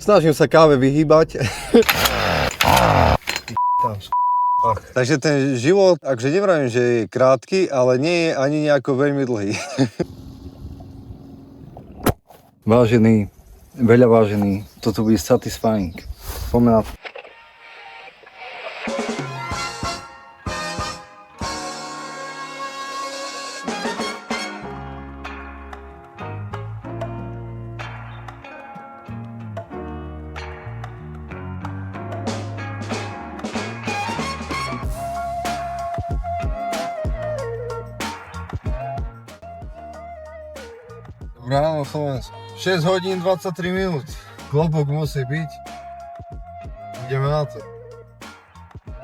Snažím sa káve vyhýbať. Takže ten život, akže nevravím, že je krátky, ale nie je ani nejako veľmi dlhý. Vážený, veľa vážený, toto bude satisfying. Poďme na to. Ráno Slovensko. 6 hodín 23 minút. Klobúk musí byť. Ideme na to.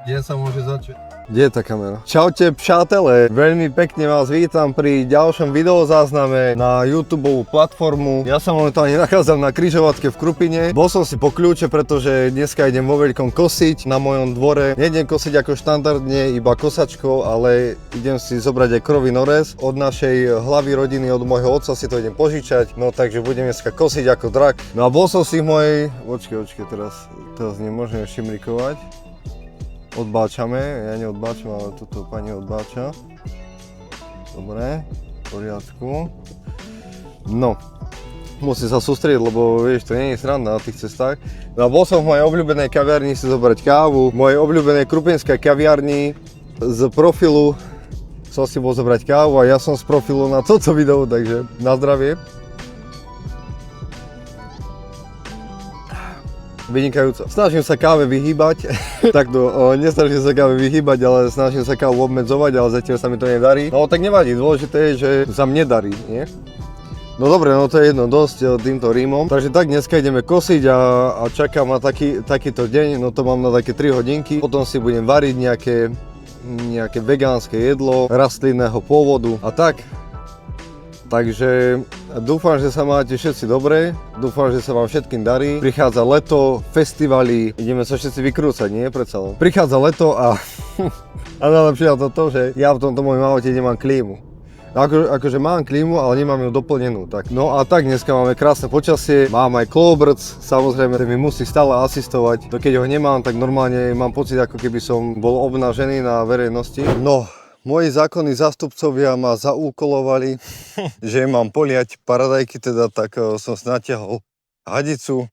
Deň sa môže začať. Kde je tá kamera? Čaute přátelé, veľmi pekne vás vítam pri ďalšom videozázname na YouTube platformu. Ja sa momentálne nachádzam na križovatke v Krupine. Bol som si po kľúče, pretože dneska idem vo veľkom kosiť na mojom dvore. Nejdem kosiť ako štandardne, iba kosačkou, ale idem si zobrať aj krový norez. Od našej hlavy rodiny, od môjho otca si to idem požičať. No takže budem dneska kosiť ako drak. No a bol som si v mojej... Počkej, teraz nemôžeme šimrikovať. Odbáčame, ja neodbáčam, ale toto pani odbáča. Dobre, v poriadku. No, musím sa sústrediť, lebo vieš, to nie je sranda na tých cestách. No a bol som v mojej obľúbenej kaviarni si zobrať kávu. V mojej obľúbenej krupinskej kaviarni z profilu som si bol zobrať kávu a ja som z profilu na toto video, takže na zdravie. Vynikajúco. Snažím sa káve vyhýbať. Takto, nesnažím sa káve vyhýbať, ale snažím sa kávu obmedzovať, ale zatiaľ sa mi to nedarí. No tak nevadí, dôležité je, že sa mne darí, nie? No dobre, no to je jedno dosť týmto rímom. Takže tak dneska ideme kosiť a čakám na takýto deň, no to mám na také 3 hodinky. Potom si budem variť nejaké vegánske jedlo rastlinného pôvodu a tak. Takže dúfam, že sa máte všetci dobre, dúfam, že sa vám všetkým darí. Prichádza leto, festivaly, ideme sa všetci vykrúcať, nie? Predsa len. Prichádza leto a najlepšie na to, že ja v tomto mojom aute nemám klímu. Akože mám klímu, ale nemám ju doplnenú. Tak. No a tak dneska máme krásne počasie, mám aj klobrc, samozrejme mi musí stále asistovať. To keď ho nemám, tak normálne mám pocit, ako keby som bol obnažený na verejnosti. No. Moji zákonní zástupcovia ma zaúkolovali, že mám poliať paradajky, teda tak som si natiahol hadicu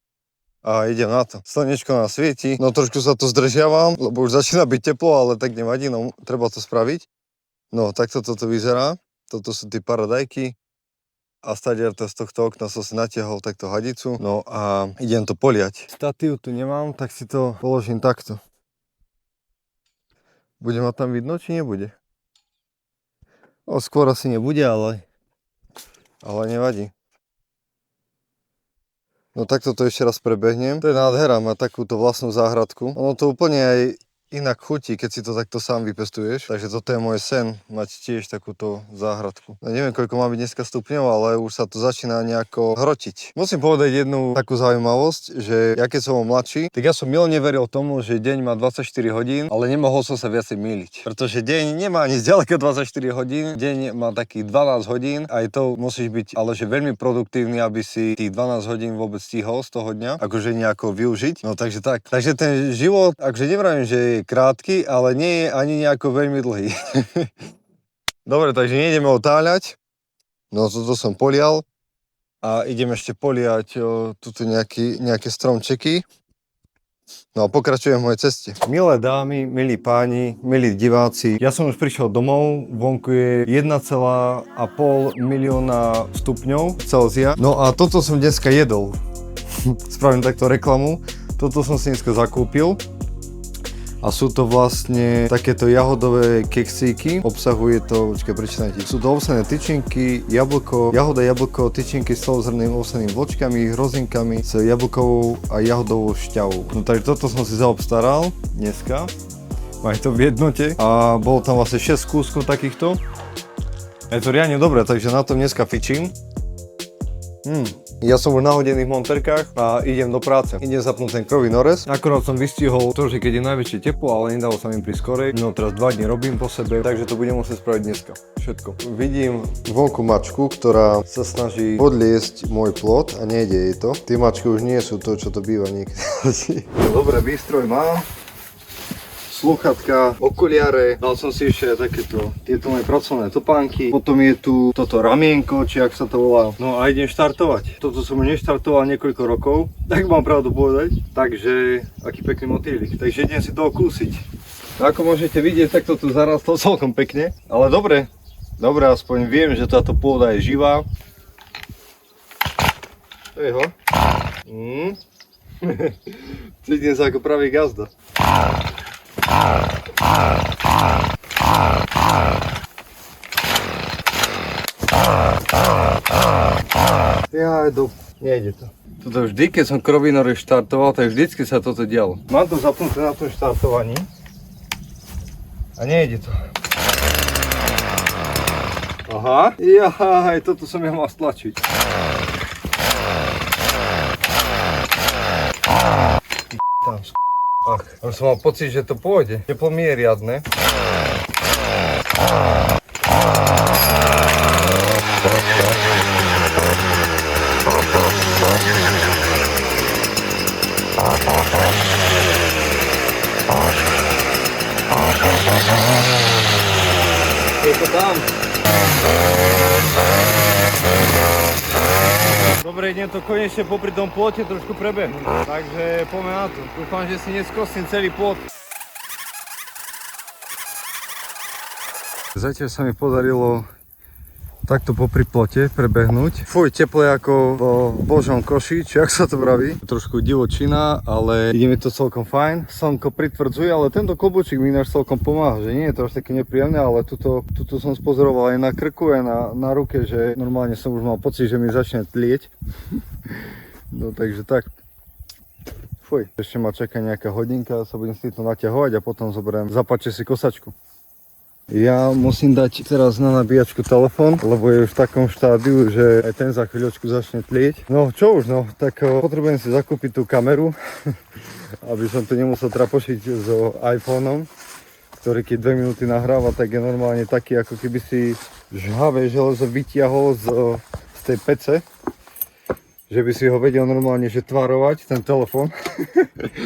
a idem na to. Slnečko nám svieti, no trošku sa to zdržiavam, lebo už začína byť teplo, ale tak nevadí, no treba to spraviť. No takto toto vyzerá, toto sú tie paradajky a stadiaľ z tohto okna som si natiahol takto hadicu, no a idem to poliať. Statív tu nemám, tak si to položím takto. Bude ma tam vidno, či nebude? No, skôr asi nebude, ale nevadí. No takto to ešte raz prebehnem. To je nádhera, má takúto vlastnú záhradku. Ono to úplne aj inak chutí, keď si to takto sám vypestuješ. Takže toto je môj sen, mať tiež takúto záhradku. No, neviem, koľko má byť dneska stupňov, ale už sa to začína nejako hrotiť. Musím povedať jednu takú zaujímavosť, že ja keď som bol mladší, tak ja som milne veril tomu, že deň má 24 hodín, ale nemohol som sa viacej mýliť. Pretože deň nemá ani zďaleka 24 hodín, deň má takých 12 hodín, aj to musíš byť ale že veľmi produktívny, aby si tých 12 hodín vôbec stihol z toho dňa, akože nejako využiť. No takže tak. Takže ten život, akže nevravím, že je krátky, ale nie je ani nejako veľmi dlhý. Dobre, takže nejdeme otáľať. No toto som polial. A idem ešte poliať tuto nejaké stromčeky. No a pokračujem v mojej ceste. Milé dámy, milí páni, milí diváci, ja som už prišiel domov, vonku je 1,5 milióna stupňov Celzia. No a toto som dneska jedol. Spravím takto reklamu. Toto som si dneska zakúpil. A sú to vlastne takéto jahodové keksíky. Obsahuje to, prečítajte. Sú to ovsené tyčinky, jahoda, jablko, tyčinky s celozrnnými ovsenými vločkami, hrozinkami s jablkovou a jahodovou šťavou. No takže toto som si zaobstaral dneska. Má to v jednote a bolo tam vlastne 6 kúskov takýchto. Je to riadne dobré, takže na tom dneska fičím. Ja som už na hodených monterkách a idem do práce. Idem zapnúť ten krový norez. Akorát som vystihol to, že keď je najväčšie teplo, ale nedalo sa mi prísť skorej. No teraz 2 dní robím po sebe, takže to budem musieť spraviť dneska. Všetko. Vidím vonku mačku, ktorá sa snaží podliesť môj plot a nejde jej to. Tie mačky už nie sú to, čo to býva niekedy. Dobre, výstroj mám. Slúchatka, okuliare, dal som si ešte takéto, tieto moje pracovné topánky, potom je tu toto ramienko, či ak sa to volá. No a idem štartovať. Toto som už neštartoval niekoľko rokov, tak mám pravdu povedať. Takže, aký pekný motýlik, takže idem si toho kúsiť. Ako môžete vidieť, tak to tu zarastlo celkom pekne, ale dobre, aspoň viem, že táto pôda je živá. To je ho. Cítim sa ako pravý gazda. Nejde to. Toto vždy, keď som krovinor štartoval, tak vždycky sa toto dialo. Mám to zapnuté na tom štartovaní a nejde to. Aha, jaj, toto som ja mal stlačiť. Už som mal pocit, že to pôjde. Teplo mi je riadne. Je to tam. Dobre, idem to konečne popri tom plote trošku prebehnúť. Takže poďme na to. Dúfam, že si neskosím celý plot. Zatiaľ sa mi podarilo takto popri plote prebehnúť. Fuj, teple ako v Božom koši, či ak sa to vraví. Trošku divočina, ale ide mi to celkom fajn. Slnko pritvrdzuje, ale tento klobúčik mi ináč celkom pomáha, že nie je to až také nepríjemné, ale tuto som spozoroval aj na krku, aj na ruke, že normálne som už mal pocit, že mi začne tlieť. No takže tak. Fuj, ešte ma čaká nejaká hodinka, sa budem s týmto naťahovať a potom zoberiem, zapáčte si kosačku. Ja musím dať teraz na nabíjačku telefón, lebo je už v takom štádiu, že aj ten za chvíľočku začne tlieť. No čo už, no, tak potrebujem si zakúpiť tú kameru, aby som to nemusel trapošiť so iPhoneom, ktorý keď 2 minúty nahráva, tak je normálne taký, ako keby si žhavé železo vytiahol z tej pece. Že by si ho vedel normálne že tvarovať, ten telefon.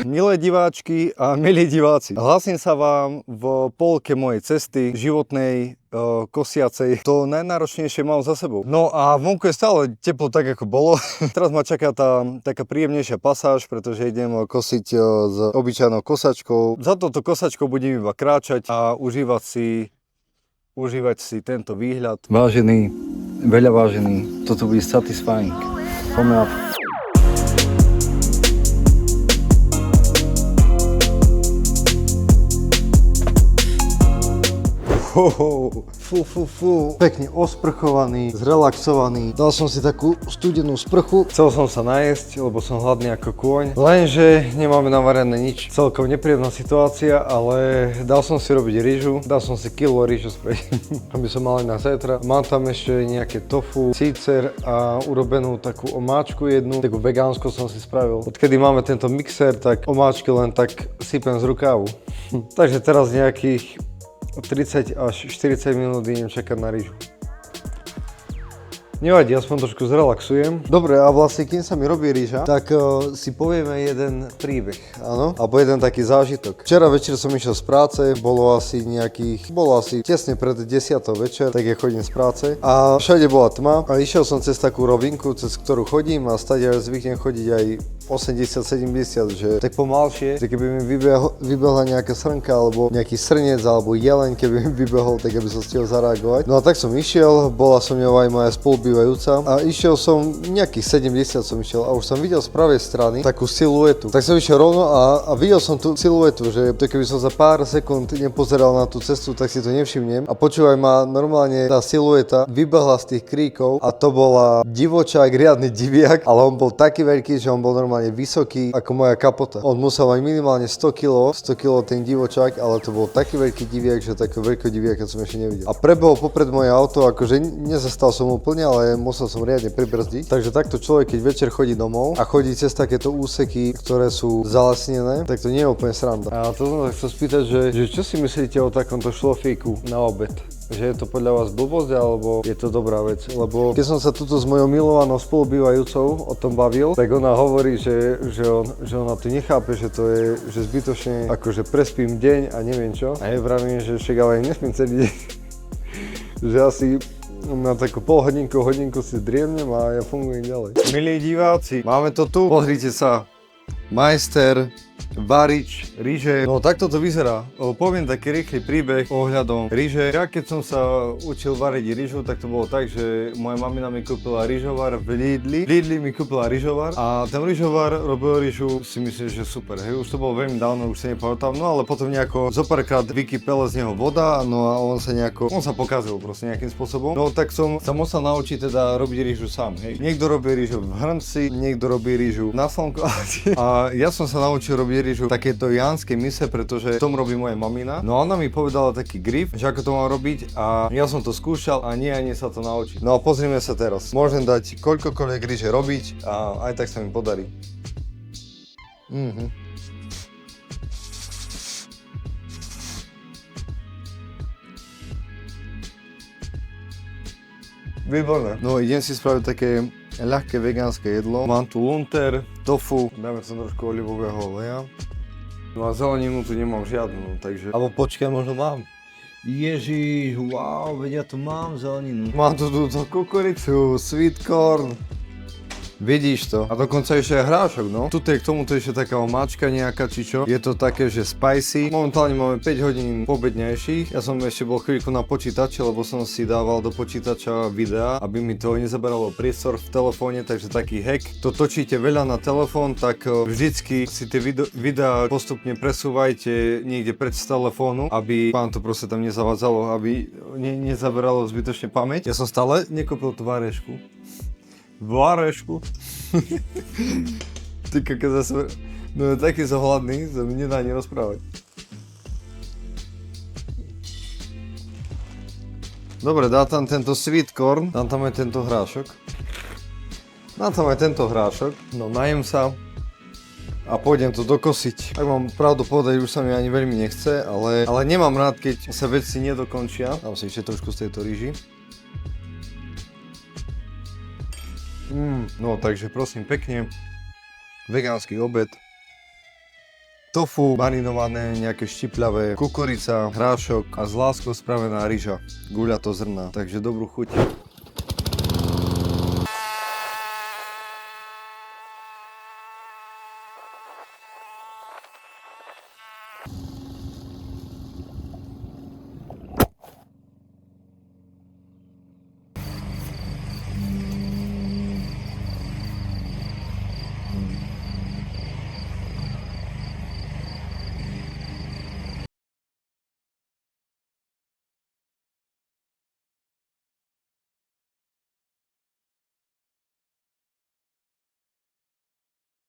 Milé diváčky a milí diváci, hlasím sa vám v polke mojej cesty životnej, kosiacej. To najnáročnejšie mám za sebou. No a vonku je stále teplo tak, ako bolo. Teraz ma čaká tá taká príjemnejšia pasáž, pretože idem kosiť s obyčajnou kosačkou. Za touto kosačkou budem iba kráčať a užívať si tento výhľad. Vážený, veľa vážený, toto bude satisfying. Poďme na to. Pekne osprchovaný, zrelaxovaný. Dal som si takú studenú sprchu. Chcel som sa najesť, lebo som hladný ako kôň. Lenže nemáme navarené nič. Celkom nepríjemná situácia, ale dal som si robiť rýžu. Dal som si kilo rýžu spraviť, aby som mal aj na zajtra. Mám tam ešte nejaké tofu, cícer a urobenú takú omáčku jednu. Takú vegánsku som si spravil. Odkedy máme tento mixer, tak omáčky len tak sypem z rukávu. Takže teraz nejakých 30 až 40 minút idem čakať na rýžu. Nevadí, aspoň trošku zrelaxujem. Dobre, a vlastne kým sa mi robí rýža, tak si povieme jeden príbeh, áno? Alebo jeden taký zážitok. Včera večer som išiel z práce, bolo asi tesne pred 10. večer, tak ja chodím z práce a všade bola tma a išiel som cez takú rovinku, cez ktorú chodím a stade zvyknem chodiť aj 80-70, že tak pomalšie, že keby mi vybehla nejaká srnka alebo nejaký srnec alebo jeleň, keby mi vybehol, tak aby som stihol zareagovať. No a tak som išiel, bola som ňou aj moja spolubývajúca a išiel som nejakých 70 som išiel a už som videl z pravej strany takú siluetu. Tak som išiel rovno a videl som tú siluetu, že to keby som za pár sekúnd nepozeral na tú cestu, tak si to nevšimnem. A počúvaj ma, normálne tá silueta vybehla z tých kríkov a to bola divočák, riadny diviak, ale on bol taký veľký, že on bol normálne normálne vysoký ako moja kapota. On musel mať minimálne 100 kg ten divočák, ale to bol taký veľký diviak, že takého veľkého diviaka som ešte nevidel. A prebehol popred moje auto, akože nezastal som úplne, ale musel som riadne pribrzdiť. Takže takto človek, keď večer chodí domov a chodí cez takéto úseky, ktoré sú zalesnené, tak to nie je úplne sranda. A to som sa chcel spýtať, že čo si myslíte o takomto šlofíku na obed? Že je to podľa vás blbosť, alebo je to dobrá vec? Lebo keď som sa tuto s mojou milovanou spolubývajúcou o tom bavil, tak ona hovorí, že ona to nechápe, že to je že zbytočne akože prespím deň a neviem čo. A ja vravím, že však ale nespím celý deň. Že asi na takú hodinku si driemnem a ja fungujem ďalej. Milí diváci, máme to tu. Pozrite sa. Majster, varič, ryže. No takto to vyzerá. Poviem taký rýchly príbeh ohľadom ryže. Ja keď som sa učil variť ryžu, tak to bolo tak, že moja mamina mi kúpila ryžovar v Lidli. Lidli mi kúpila ryžovar a ten ryžovar robil ryžu, si myslím, že super. Hej, už to bolo veľmi dávno, už sa nepamätám, no ale potom nejako zopárkrát vykypela z neho voda, no a on sa pokazil proste nejakým spôsobom. No tak som sa musel naučiť teda robiť ryžu sám, hej. Niekto robí ryžu v hrnci, niekto robí ryžu na slnku a ja som sa naučil robiť ryžu v takéto janskej mise, pretože v tom robí moja mamina. No a ona mi povedala taký grif, že ako to mám robiť a ja som to skúšal a nie ani sa to naučiť. No a pozrime sa teraz. Môžem dať koľkokoľvek ryže robiť a aj tak sa mi podarí. Výborné. No idem si spraviť také ľahké vegánske jedlo. Mám tu lunter, tofu, dáme tam trošku olivového oleja. No a zeleninu tu nemám žiadnu, takže... Alebo počkaj, možno mám. Ježiš, wow, veď ja tu mám zeleninu. Mám tu túto kukuricu, sweet corn. Vidíš to? A dokonca ešte aj hrášok, no. Tuto je k tomuto ešte taká omáčka nejaká, či čo. Je to také, že spicy. Momentálne máme 5 hodín pobednejších. Ja som ešte bol chvíľku na počítači, lebo som si dával do počítača videá, aby mi to nezaberalo priestor v telefóne, takže taký hack. To točíte veľa na telefón, tak vždycky si tie videá postupne presúvajte niekde pred z telefónu, aby vám to proste tam nezavadzalo, aby nezaberalo zbytočne pamäť. Ja som stále nekúpil tú varešku. Varešku. Ty keď zase... No je taký zohľadný, sa mi nedá ani rozprávať. Dobre, dá tam tento sweet corn, dám tam aj tento hrášok. Dám tam aj tento hrášok. No najem sa a pôjdem to dokosiť. Ak mám pravdu povedať, už sa mi ani veľmi nechce, ale nemám rád, keď sa veci nedokončia. Dám si ešte trošku z tejto rýži. No takže prosím pekne, vegánsky obed, tofu, marinované, nejaké štipľavé, kukurica, hrášok a s láskou spravená ryža, guľato zrná, takže dobrú chuť.